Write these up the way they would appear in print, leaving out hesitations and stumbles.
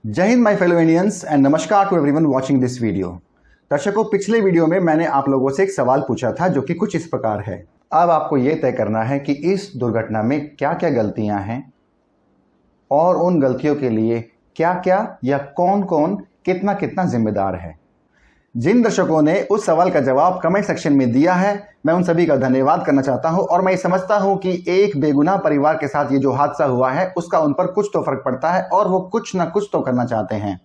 जय Hind my fellow Indians and namaskar to everyone watching this video. दर्शकों, पिछले वीडियो में मैंने आप लोगों से एक सवाल पूछा था जो कि कुछ इस प्रकार है। अब आपको यह तय करना है कि इस दुर्घटना में क्या क्या गलतियां हैं और उन गलतियों के लिए क्या क्या या कौन कौन कितना कितना जिम्मेदार है। जिन दर्शकों ने उस सवाल का जवाब कमेंट सेक्शन में दिया है, मैं उन सभी का धन्यवाद करना चाहता हूं। और मैं समझता हूं कि एक बेगुनाह परिवार के साथ ये जो हादसा हुआ है उसका उन पर कुछ तो फर्क पड़ता है और वो कुछ ना कुछ तो करना चाहते हैं।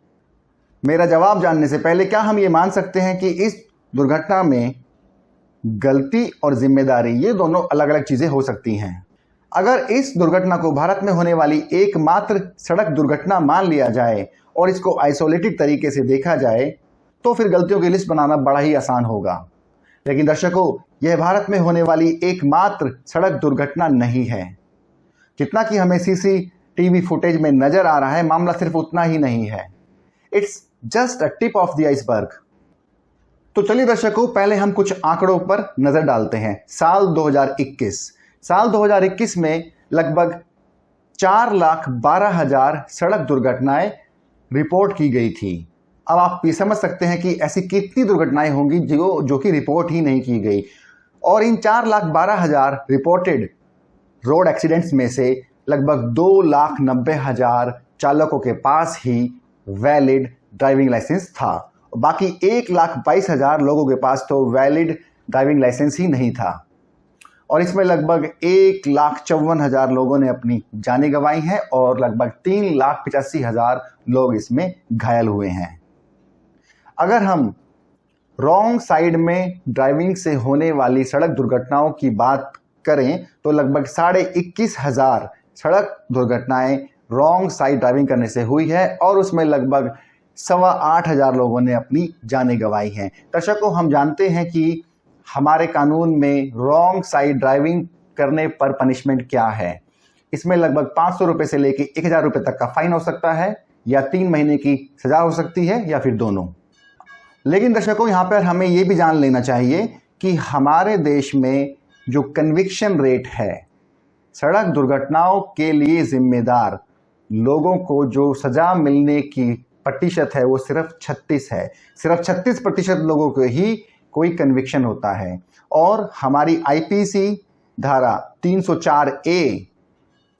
मेरा जवाब जानने से पहले क्या हम ये मान सकते हैं कि इस दुर्घटना में गलती और जिम्मेदारी ये दोनों अलग अलग चीजें हो सकती हैं? अगर इस दुर्घटना को भारत में होने वाली एकमात्र सड़क दुर्घटना मान लिया जाए और इसको आइसोलेटेड तरीके से देखा जाए तो फिर गलतियों की लिस्ट बनाना बड़ा ही आसान होगा। लेकिन दर्शकों, यह भारत में होने वाली एकमात्र सड़क दुर्घटना नहीं है। जितना कि हमें सीसीटीवी फुटेज में नजर आ रहा है, मामला सिर्फ उतना ही नहीं है। It's just a tip of the iceberg. तो चलिए दर्शकों, पहले हम कुछ आंकड़ों पर नजर डालते हैं। साल 2021 में लगभग 4,12,000 सड़क दुर्घटनाएं रिपोर्ट की गई थी। अब आप ये समझ सकते हैं कि ऐसी कितनी दुर्घटनाएं होंगी जो कि रिपोर्ट ही नहीं की गई। और इन 4,12,000 रिपोर्टेड रोड एक्सीडेंट्स में से लगभग 2,90,000 चालकों के पास ही वैलिड ड्राइविंग लाइसेंस था। बाकी 1,22,000 लोगों के पास तो वैलिड ड्राइविंग लाइसेंस ही नहीं था। और इसमें लगभग 1,54,000 लोगों ने अपनी जानें गंवाई हैं और लगभग 3,85,000 लोग इसमें घायल हुए हैं। अगर हम रॉन्ग साइड में ड्राइविंग से होने वाली सड़क दुर्घटनाओं की बात करें तो लगभग 21,500 सड़क दुर्घटनाएं रॉन्ग साइड ड्राइविंग करने से हुई है और उसमें लगभग 8,25,000 लोगों ने अपनी जानें गंवाई हैं। दर्शकों, हम जानते हैं कि हमारे कानून में रॉन्ग साइड ड्राइविंग करने पर पनिशमेंट क्या है। इसमें लगभग 500 रुपये से लेकर 1,000 रुपये तक का फाइन हो सकता है, या 3 महीने की सजा हो सकती है, या फिर दोनों। लेकिन दर्शकों, यहाँ पर हमें ये भी जान लेना चाहिए कि हमारे देश में जो कन्विक्शन रेट है, सड़क दुर्घटनाओं के लिए जिम्मेदार लोगों को जो सजा मिलने की प्रतिशत है वो सिर्फ 36 है। सिर्फ 36% लोगों को ही कोई कन्विक्शन होता है। और हमारी आईपीसी धारा 304A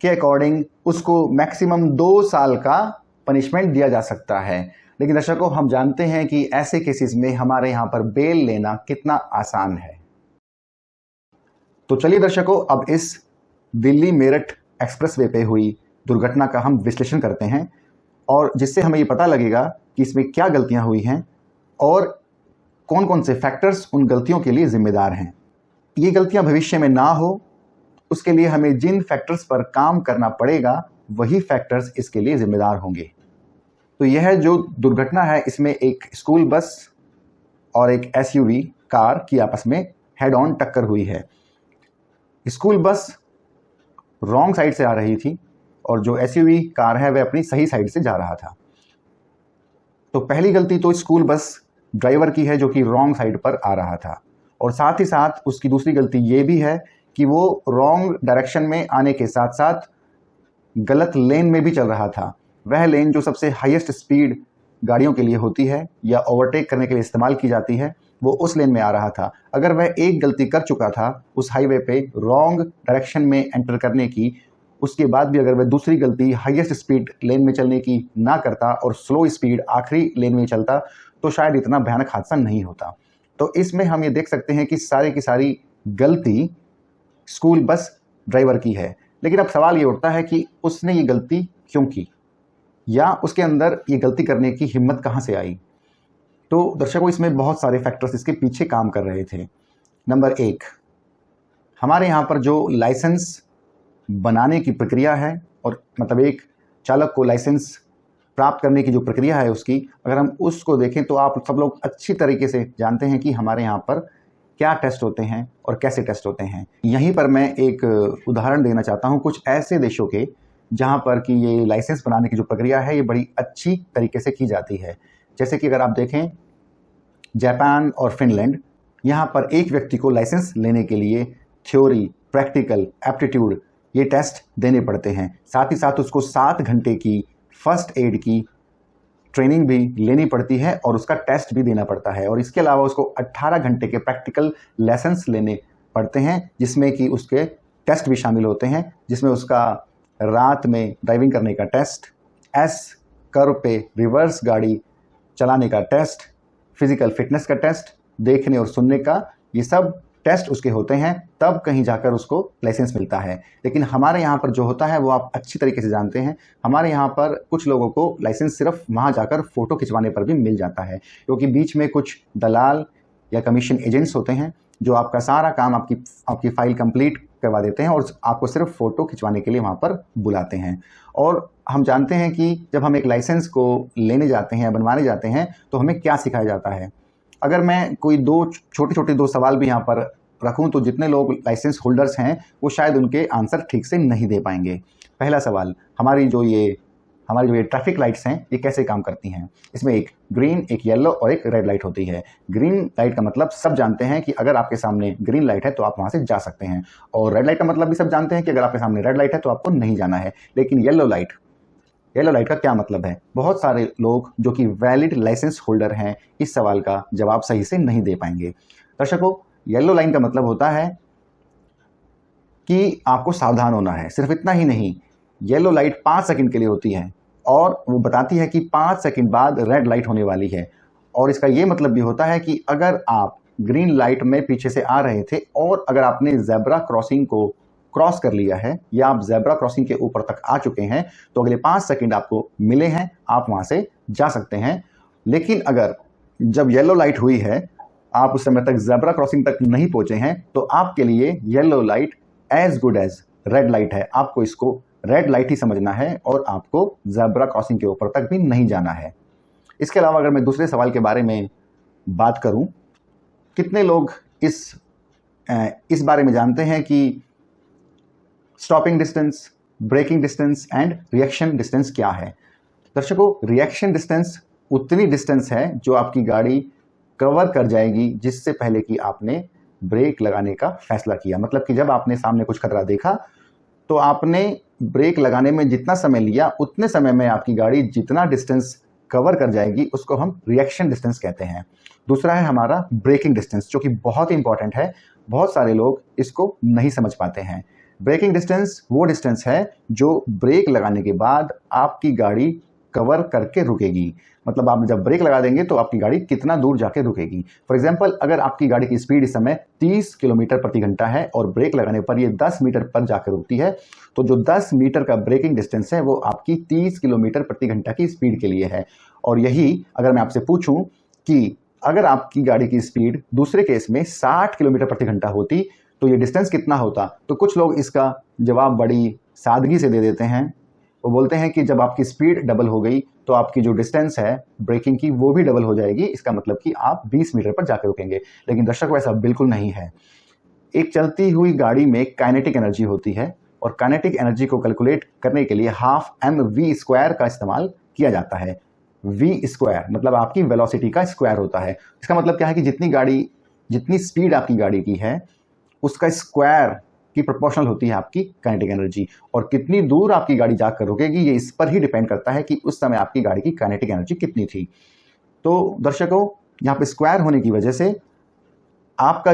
के अकॉर्डिंग उसको मैक्सिमम 2 साल का पनिशमेंट दिया जा सकता है। लेकिन दर्शकों, हम जानते हैं कि ऐसे केसेस में हमारे यहाँ पर बेल लेना कितना आसान है। तो चलिए दर्शकों, अब इस दिल्ली मेरठ एक्सप्रेसवे पे हुई दुर्घटना का हम विश्लेषण करते हैं और जिससे हमें ये पता लगेगा कि इसमें क्या गलतियां हुई हैं और कौन कौन से फैक्टर्स उन गलतियों के लिए जिम्मेदार हैं। ये गलतियां भविष्य में ना हो, उसके लिए हमें जिन फैक्टर्स पर काम करना पड़ेगा वही फैक्टर्स इसके लिए जिम्मेदार होंगे। तो यह जो दुर्घटना है, इसमें एक स्कूल बस और एक एसयूवी कार की आपस में हेड ऑन टक्कर हुई है। स्कूल बस रॉन्ग साइड से आ रही थी और जो एसयूवी कार है वह अपनी सही साइड से जा रहा था। तो पहली गलती तो स्कूल बस ड्राइवर की है जो कि रॉन्ग साइड पर आ रहा था, और साथ ही साथ उसकी दूसरी गलती ये भी है कि वो रॉन्ग डायरेक्शन में आने के साथ साथ गलत लेन में भी चल रहा था। वह लेन जो सबसे हाईएस्ट स्पीड गाड़ियों के लिए होती है या ओवरटेक करने के लिए इस्तेमाल की जाती है, वो उस लेन में आ रहा था। अगर वह एक गलती कर चुका था उस हाईवे पे रॉन्ग डायरेक्शन में एंटर करने की, उसके बाद भी अगर वह दूसरी गलती हाईएस्ट स्पीड लेन में चलने की ना करता और स्लो स्पीड आखिरी लेन में चलता तो शायद इतना भयानक हादसा नहीं होता। तो इसमें हम ये देख सकते हैं कि सारी की सारी गलती स्कूल बस ड्राइवर की है। लेकिन अब सवाल ये उठता है कि उसने ये गलती क्यों की, या उसके अंदर ये गलती करने की हिम्मत कहाँ से आई। तो दर्शकों, इसमें बहुत सारे फैक्टर्स इसके पीछे काम कर रहे थे। नंबर 1, हमारे यहाँ पर जो लाइसेंस बनाने की प्रक्रिया है, और मतलब एक चालक को लाइसेंस प्राप्त करने की जो प्रक्रिया है उसकी, अगर हम उसको देखें तो आप सब लोग अच्छी तरीके से जानते हैं कि हमारे यहाँ पर क्या टेस्ट होते हैं और कैसे टेस्ट होते हैं। यहीं पर मैं एक उदाहरण देना चाहता हूँ कुछ ऐसे देशों के जहाँ पर कि ये लाइसेंस बनाने की जो प्रक्रिया है ये बड़ी अच्छी तरीके से की जाती है। जैसे कि अगर आप देखें जापान और फिनलैंड, यहाँ पर एक व्यक्ति को लाइसेंस लेने के लिए थ्योरी, प्रैक्टिकल, एप्टीट्यूड ये टेस्ट देने पड़ते हैं। साथ ही साथ उसको 7 घंटे की फर्स्ट एड की ट्रेनिंग भी लेनी पड़ती है और उसका टेस्ट भी देना पड़ता है, और इसके अलावा उसको 18 घंटे के प्रैक्टिकल लेसन्स लेने पड़ते हैं, जिसमें कि उसके टेस्ट भी शामिल होते हैं, जिसमें उसका रात में ड्राइविंग करने का टेस्ट, एस कर्व पे रिवर्स गाड़ी चलाने का टेस्ट, फिजिकल फिटनेस का टेस्ट, देखने और सुनने का, ये सब टेस्ट उसके होते हैं, तब कहीं जाकर उसको लाइसेंस मिलता है। लेकिन हमारे यहाँ पर जो होता है वो आप अच्छी तरीके से जानते हैं, हमारे यहाँ पर कुछ लोगों को लाइसेंस सिर्फ वहाँ जाकर फ़ोटो खिंचवाने पर भी मिल जाता है, क्योंकि बीच में कुछ दलाल या कमीशन एजेंट्स होते हैं जो आपका सारा काम आपकी फ़ाइल कंप्लीट करवा देते हैं और आपको सिर्फ फ़ोटो खिंचवाने के लिए वहाँ पर बुलाते हैं। और हम जानते हैं कि जब हम एक लाइसेंस को लेने जाते हैं या बनवाने जाते हैं तो हमें क्या सिखाया जाता है। अगर मैं कोई छोटे छोटे दो सवाल भी यहाँ पर रखूँ तो जितने लोग लाइसेंस होल्डर्स हैं वो शायद उनके आंसर ठीक से नहीं दे पाएंगे। पहला सवाल, हमारी जो ये ट्रैफिक लाइट्स हैं ये कैसे काम करती हैं। इसमें एक ग्रीन, एक येलो और एक रेड लाइट होती है। ग्रीन लाइट का मतलब सब जानते हैं कि अगर आपके सामने ग्रीन लाइट है तो आप वहाँ से जा सकते हैं, और रेड लाइट का मतलब भी सब जानते हैं कि अगर आपके सामने रेड लाइट है तो आपको नहीं जाना है। लेकिन येलो लाइट का क्या मतलब है? बहुत सारे लोग जो कि वैलिड लाइसेंस होल्डर हैं इस सवाल का जवाब सही से नहीं दे पाएंगे। दर्शकों, येलो लाइन का मतलब होता है कि आपको सावधान होना है। सिर्फ इतना ही नहीं, येलो लाइट 5 सेकंड के लिए होती है और वो बताती है कि 5 सेकंड बाद रेड लाइट होने वाली है। और इसका ये मतलब भी होता है कि अगर आप ग्रीन लाइट में पीछे से आ रहे थे और अगर आपने ज़ेब्रा क्रॉसिंग को क्रॉस कर लिया है या आप ज़ेब्रा क्रॉसिंग के ऊपर तक आ चुके हैं तो अगले 5 सेकंड आपको मिले हैं, आप वहाँ से जा सकते हैं। लेकिन अगर जब येलो लाइट हुई है आप उस समय तक ज़ेब्रा क्रॉसिंग तक नहीं पहुँचे हैं तो आपके लिए yellow light as good as red light है। आपको इसको रेड लाइट ही समझना है और आपको ज़ेब्रा क्रॉसिंग के ऊपर तक भी नहीं जाना है। इसके अलावा अगर मैं दूसरे सवाल के बारे में बात करूं, कितने लोग इस बारे में जानते हैं कि stopping distance, braking distance and reaction distance क्या है? दर्शकों, रिएक्शन डिस्टेंस उतनी डिस्टेंस है जो आपकी गाड़ी कवर कर जाएगी जिससे पहले कि आपने ब्रेक लगाने का फैसला किया। मतलब कि जब आपने सामने कुछ खतरा देखा तो आपने ब्रेक लगाने में जितना समय लिया उतने समय में आपकी गाड़ी जितना डिस्टेंस कवर कर जाएगी उसको हम रिएक्शन डिस्टेंस कहते हैं। दूसरा है हमारा ब्रेकिंग डिस्टेंस, जो कि बहुत ही इंपॉर्टेंट है। बहुत सारे लोग इसको नहीं समझ पाते हैं। ब्रेकिंग डिस्टेंस वो डिस्टेंस है जो ब्रेक लगाने के बाद आपकी गाड़ी कवर करके रुकेगी। मतलब आप जब ब्रेक लगा देंगे तो आपकी गाड़ी कितना दूर जाके रुकेगी। फॉर एग्जांपल, अगर आपकी गाड़ी की स्पीड इस समय 30 किलोमीटर प्रति घंटा है और ब्रेक लगाने पर ये 10 मीटर पर जाकर रुकती है, तो जो 10 मीटर का ब्रेकिंग डिस्टेंस है वो आपकी 30 किलोमीटर प्रति घंटा की स्पीड के लिए है। और यही अगर मैं आपसे पूछूं कि अगर आपकी गाड़ी की स्पीड दूसरे केस में 60 किलोमीटर प्रति घंटा होती तो ये डिस्टेंस कितना होता, तो कुछ लोग इसका जवाब बड़ी सादगी से दे देते हैं। वो बोलते हैं कि जब आपकी स्पीड डबल हो गई तो आपकी जो डिस्टेंस है ब्रेकिंग की वो भी डबल हो जाएगी, इसका मतलब कि आप 20 मीटर पर जाकर रुकेंगे। लेकिन दर्शकों, ऐसा बिल्कुल नहीं है। एक चलती हुई गाड़ी में काइनेटिक एनर्जी होती है और काइनेटिक एनर्जी को कैलकुलेट करने के लिए हाफ mv² का इस्तेमाल किया जाता है। v² मतलब आपकी वेलोसिटी का स्क्वायर होता है। इसका मतलब क्या है कि जितनी स्पीड आपकी गाड़ी की है उसका स्क्वायर की प्रोपोर्शनल होती है आपकी काइनेटिक एनर्जी, और कितनी दूर आपकी गाड़ी जाकर रुकेगी ये इस पर ही डिपेंड करता है कि उस समय आपकी गाड़ी की काइनेटिक एनर्जी कितनी थी। तो दर्शकों, यहाँ पे स्क्वायर होने की वजह से आपका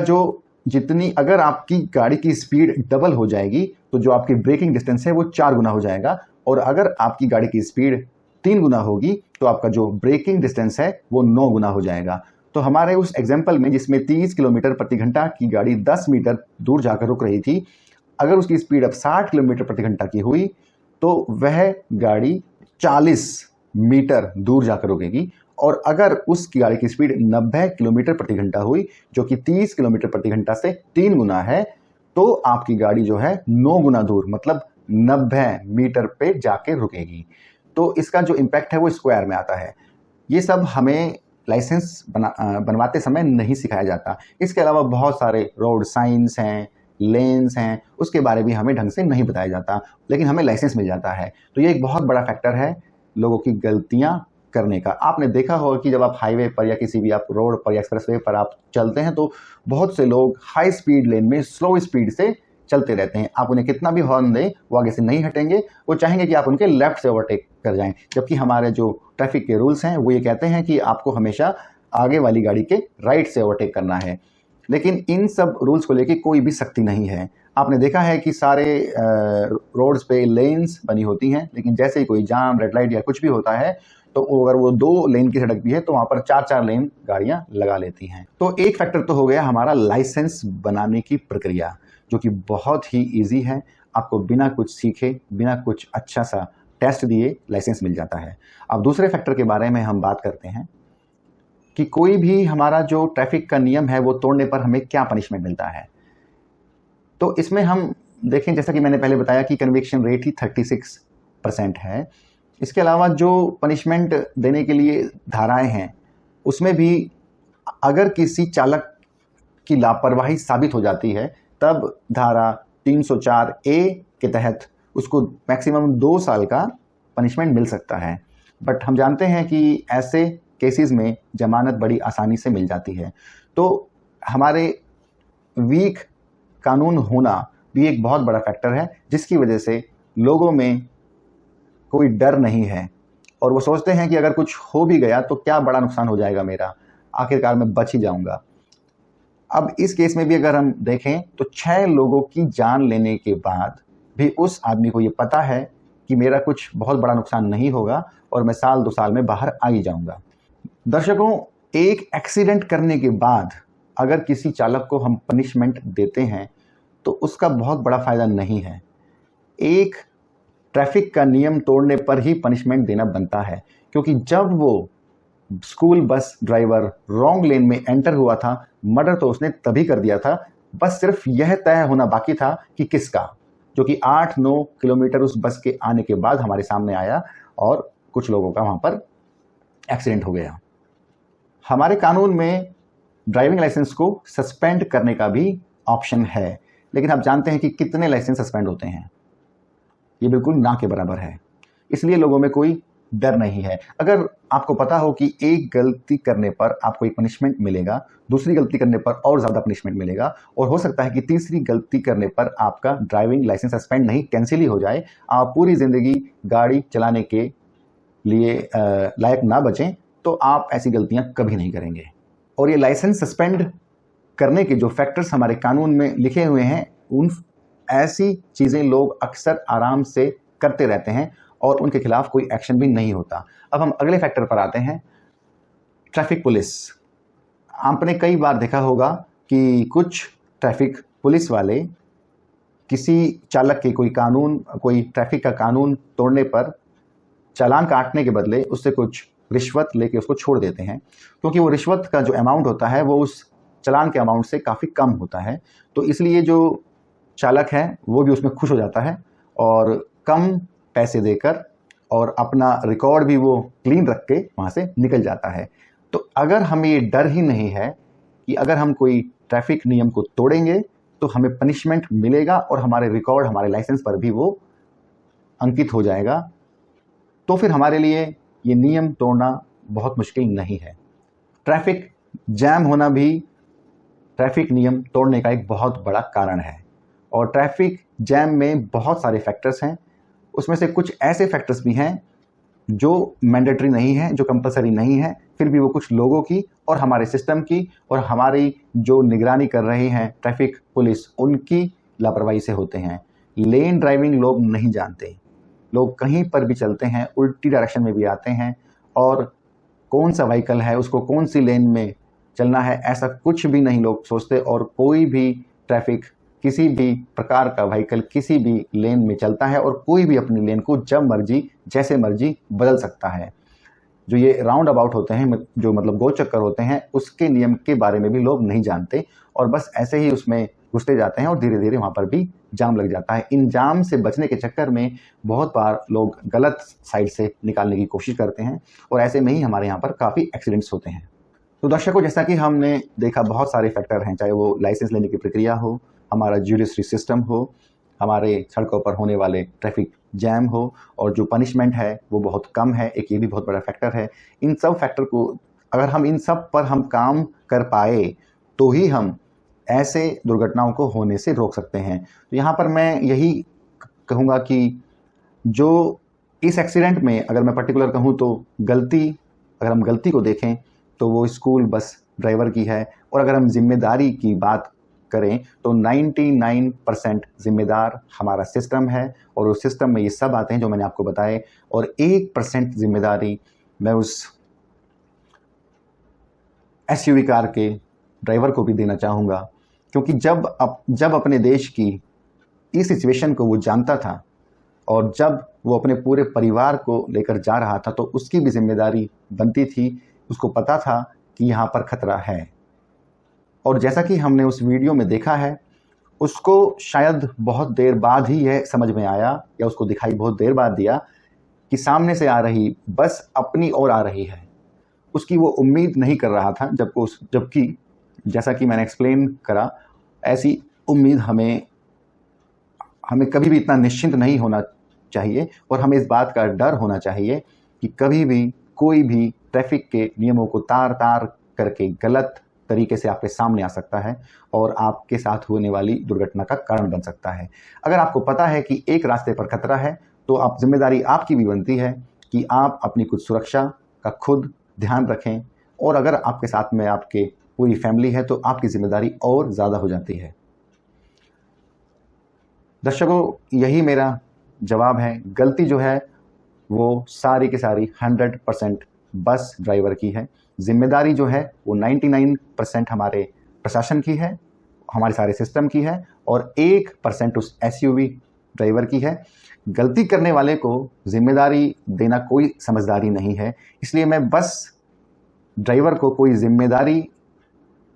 अगर आपकी गाड़ी की स्पीड डबल हो जाएगी तो जो आपकी ब्रेकिंग डिस्टेंस है वो 4 गुना हो जाएगा, और अगर आपकी गाड़ी की स्पीड 3 गुना होगी तो आपका जो ब्रेकिंग डिस्टेंस है वो 9 गुना हो जाएगा। तो हमारे उस एग्जाम्पल में जिसमें 30 किलोमीटर प्रति घंटा की गाड़ी 10 मीटर दूर जाकर रुक रही थी, अगर उसकी स्पीड अब 60 किलोमीटर प्रति घंटा की हुई तो वह गाड़ी 40 मीटर दूर जाकर रुकेगी, और अगर उसकी गाड़ी की स्पीड 90 किलोमीटर प्रति घंटा हुई जो कि 30 किलोमीटर प्रति घंटा से 3 गुना है, तो आपकी गाड़ी जो है 9 गुना दूर मतलब 90 मीटर पे जाके रुकेगी। तो इसका जो इम्पैक्ट है वो स्क्वायर में आता है। ये सब हमें लाइसेंस बनवाते समय नहीं सिखाया जाता। इसके अलावा बहुत सारे रोड साइंस हैं, लेन्स हैं, उसके बारे में हमें ढंग से नहीं बताया जाता, लेकिन हमें लाइसेंस मिल जाता है। तो ये एक बहुत बड़ा फैक्टर है लोगों की गलतियां करने का। आपने देखा होगा कि जब आप हाईवे पर या किसी भी आप रोड पर या एक्सप्रेसवे पर आप चलते हैं तो बहुत से लोग हाई स्पीड लेन में स्लो स्पीड से चलते रहते हैं। आप उन्हें कितना भी हॉर्न दें वो आगे से नहीं हटेंगे, वो चाहेंगे कि आप उनके लेफ्ट से ओवरटेक कर जाएं। जबकि हमारे जो ट्रैफिक के रूल्स हैं वो ये कहते हैं कि आपको हमेशा आगे वाली गाड़ी के राइट से ओवरटेक करना है। लेकिन इन सब रूल्स को लेके कोई भी सख्ती नहीं है। आपने देखा है कि सारे रोड्स पे लेन्स बनी होती हैं, लेकिन जैसे ही कोई जाम, रेड लाइट या कुछ भी होता है तो अगर वो 2 लेन की सड़क भी है तो वहाँ पर 4-4 लेन गाड़ियाँ लगा लेती हैं। तो एक फैक्टर तो हो गया हमारा लाइसेंस बनाने की प्रक्रिया, जो कि बहुत ही ईजी है। आपको बिना कुछ सीखे, बिना कुछ अच्छा सा टेस्ट दिए लाइसेंस मिल जाता है। अब दूसरे फैक्टर के बारे में हम बात करते हैं कि कोई भी हमारा जो ट्रैफिक का नियम है वो तोड़ने पर हमें क्या पनिशमेंट मिलता है। तो इसमें हम देखें, जैसा कि मैंने पहले बताया कि कन्विक्शन रेट ही 36% है। इसके अलावा जो पनिशमेंट देने के लिए धाराएं हैं उसमें भी अगर किसी चालक की लापरवाही साबित हो जाती है तब धारा 304A के तहत उसको मैक्सिमम 2 साल का पनिशमेंट मिल सकता है। बट हम जानते हैं कि ऐसे केसेस में जमानत बड़ी आसानी से मिल जाती है। तो हमारे वीक कानून होना भी एक बहुत बड़ा फैक्टर है, जिसकी वजह से लोगों में कोई डर नहीं है और वो सोचते हैं कि अगर कुछ हो भी गया तो क्या बड़ा नुकसान हो जाएगा मेरा, आखिरकार मैं बच ही जाऊंगा। अब इस केस में भी अगर हम देखें तो 6 लोगों की जान लेने के बाद भी उस आदमी को ये पता है कि मेरा कुछ बहुत बड़ा नुकसान नहीं होगा और मैं साल 2 साल में बाहर आ ही जाऊंगा। दर्शकों, एक एक्सीडेंट करने के बाद अगर किसी चालक को हम पनिशमेंट देते हैं तो उसका बहुत बड़ा फायदा नहीं है। एक ट्रैफिक का नियम तोड़ने पर ही पनिशमेंट देना बनता है, क्योंकि जब वो स्कूल बस ड्राइवर रॉन्ग लेन में एंटर हुआ था, मर्डर तो उसने तभी कर दिया था, बस सिर्फ यह तय होना बाकी था कि किसका, जो कि 8-9 किलोमीटर उस बस के आने के बाद हमारे सामने आया और कुछ लोगों का वहां पर एक्सीडेंट हो गया। हमारे कानून में ड्राइविंग लाइसेंस को सस्पेंड करने का भी ऑप्शन है, लेकिन आप जानते हैं कि कितने लाइसेंस सस्पेंड होते हैं? ये बिल्कुल ना के बराबर है। इसलिए लोगों में कोई डर नहीं है। अगर आपको पता हो कि एक गलती करने पर आपको एक पनिशमेंट मिलेगा, दूसरी गलती करने पर और ज़्यादा पनिशमेंट मिलेगा और हो सकता है कि तीसरी गलती करने पर आपका ड्राइविंग लाइसेंस सस्पेंड नहीं, कैंसिल ही हो जाए, आप पूरी ज़िंदगी गाड़ी चलाने के लिए लायक ना बचें, तो आप ऐसी गलतियां कभी नहीं करेंगे। और ये लाइसेंस सस्पेंड करने के जो फैक्टर्स हमारे कानून में लिखे हुए हैं, उन ऐसी चीज़ें लोग अक्सर आराम से करते रहते हैं और उनके खिलाफ कोई एक्शन भी नहीं होता। अब हम अगले फैक्टर पर आते हैं, ट्रैफिक पुलिस। आपने कई बार देखा होगा कि कुछ ट्रैफिक पुलिस वाले किसी चालक के कोई ट्रैफिक का कानून तोड़ने पर चालान काटने के बदले उससे कुछ रिश्वत लेके उसको छोड़ देते हैं, क्योंकि वो रिश्वत का जो अमाउंट होता है वो उस चालान के अमाउंट से काफ़ी कम होता है। तो इसलिए जो चालक है वो भी उसमें खुश हो जाता है और कम पैसे देकर और अपना रिकॉर्ड भी वो क्लीन रख के वहाँ से निकल जाता है। तो अगर हमें ये डर ही नहीं है कि अगर हम कोई ट्रैफिक नियम को तोड़ेंगे तो हमें पनिशमेंट मिलेगा और हमारे रिकॉर्ड, हमारे लाइसेंस पर भी वो अंकित हो जाएगा, तो फिर हमारे लिए ये नियम तोड़ना बहुत मुश्किल नहीं है। ट्रैफिक जैम होना भी ट्रैफिक नियम तोड़ने का एक बहुत बड़ा कारण है और ट्रैफिक जैम में बहुत सारे फैक्टर्स हैं। उसमें से कुछ ऐसे फैक्टर्स भी हैं जो मैंडेटरी नहीं है, जो कंपलसरी नहीं है, फिर भी वो कुछ लोगों की और हमारे सिस्टम की और हमारी जो निगरानी कर रहे हैं ट्रैफिक पुलिस, उनकी लापरवाही से होते हैं। लेन ड्राइविंग लोग नहीं जानते, लोग कहीं पर भी चलते हैं, उल्टी डायरेक्शन में भी आते हैं और कौन सा व्हीकल है, उसको कौन सी लेन में चलना है, ऐसा कुछ भी नहीं लोग सोचते। और कोई भी ट्रैफिक, किसी भी प्रकार का व्हीकल किसी भी लेन में चलता है और कोई भी अपनी लेन को जब मर्जी, जैसे मर्जी बदल सकता है। जो ये राउंड अबाउट होते हैं, जो मतलब गोल चक्कर होते हैं, उसके नियम के बारे में भी लोग नहीं जानते और बस ऐसे ही उसमें घुसते जाते हैं और धीरे धीरे वहाँ पर भी जाम लग जाता है। इन जाम से बचने के चक्कर में बहुत बार लोग गलत साइड से निकालने की कोशिश करते हैं और ऐसे में ही हमारे यहाँ पर काफ़ी एक्सीडेंट्स होते हैं। तो दर्शकों, जैसा कि हमने देखा, बहुत सारे फैक्टर हैं, चाहे वो लाइसेंस लेने की प्रक्रिया हो, हमारा जुडिशरी सिस्टम हो, हमारे सड़कों पर होने वाले ट्रैफिक जैम हो और जो पनिशमेंट है वो बहुत कम है, एक ये भी बहुत बड़ा फैक्टर है। इन सब फैक्टर को अगर हम इन सब पर हम काम कर पाए तो ही हम ऐसे दुर्घटनाओं को होने से रोक सकते हैं। तो यहाँ पर मैं यही कहूँगा कि जो इस एक्सीडेंट में अगर मैं पर्टिकुलर कहूँ तो अगर हम गलती को देखें तो वो स्कूल बस ड्राइवर की है, और अगर हम जिम्मेदारी की बात करें तो 99% जिम्मेदार हमारा सिस्टम है, और उस सिस्टम में ये सब आते हैं जो मैंने आपको बताए, और 1% जिम्मेदारी मैं उस एसयूवी कार के ड्राइवर को भी देना चाहूँगा, क्योंकि जब अपने देश की इस सिचुएशन को वो जानता था और जब वो अपने पूरे परिवार को लेकर जा रहा था तो उसकी भी जिम्मेदारी बनती थी, उसको पता था कि यहाँ पर खतरा है। और जैसा कि हमने उस वीडियो में देखा है, उसको शायद बहुत देर बाद ही यह समझ में आया, या उसको दिखाई बहुत देर बाद दिया कि सामने से आ रही बस अपनी ओर आ रही है। उसकी वो उम्मीद नहीं कर रहा था, जबकि जैसा कि मैंने एक्सप्लेन करा, ऐसी उम्मीद हमें कभी भी इतना निश्चिंत नहीं होना चाहिए, और हमें इस बात का डर होना चाहिए कि कभी भी कोई भी ट्रैफिक के नियमों को तार करके गलत तरीके से आपके सामने आ सकता है और आपके साथ होने वाली दुर्घटना का कारण बन सकता है। अगर आपको पता है कि एक रास्ते पर खतरा है तो आप जिम्मेदारी आपकी भी बनती है कि आप अपनी कुछ सुरक्षा का खुद ध्यान रखें, और अगर आपके साथ में आपके पूरी फैमिली है तो आपकी जिम्मेदारी और ज़्यादा हो जाती है। दर्शकों, यही मेरा जवाब है। गलती जो है वो सारी की सारी 100% बस ड्राइवर की है। जिम्मेदारी जो है वो 99% हमारे प्रशासन की है, हमारे सारे सिस्टम की है, और 1% उस एसयूवी ड्राइवर की है। गलती करने वाले को जिम्मेदारी देना कोई समझदारी नहीं है, इसलिए मैं बस ड्राइवर को कोई जिम्मेदारी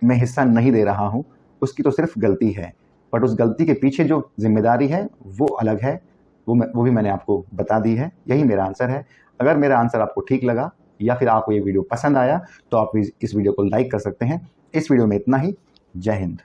में हिस्सा नहीं दे रहा हूँ। उसकी तो सिर्फ गलती है, बट उस गलती के पीछे जो जिम्मेदारी है वो अलग है, वो भी मैंने आपको बता दी है। यही मेरा आंसर है। अगर मेरा आंसर आपको ठीक लगा या फिर आपको ये वीडियो पसंद आया तो आप इस वीडियो को लाइक कर सकते हैं। इस वीडियो में इतना ही। जय हिंद।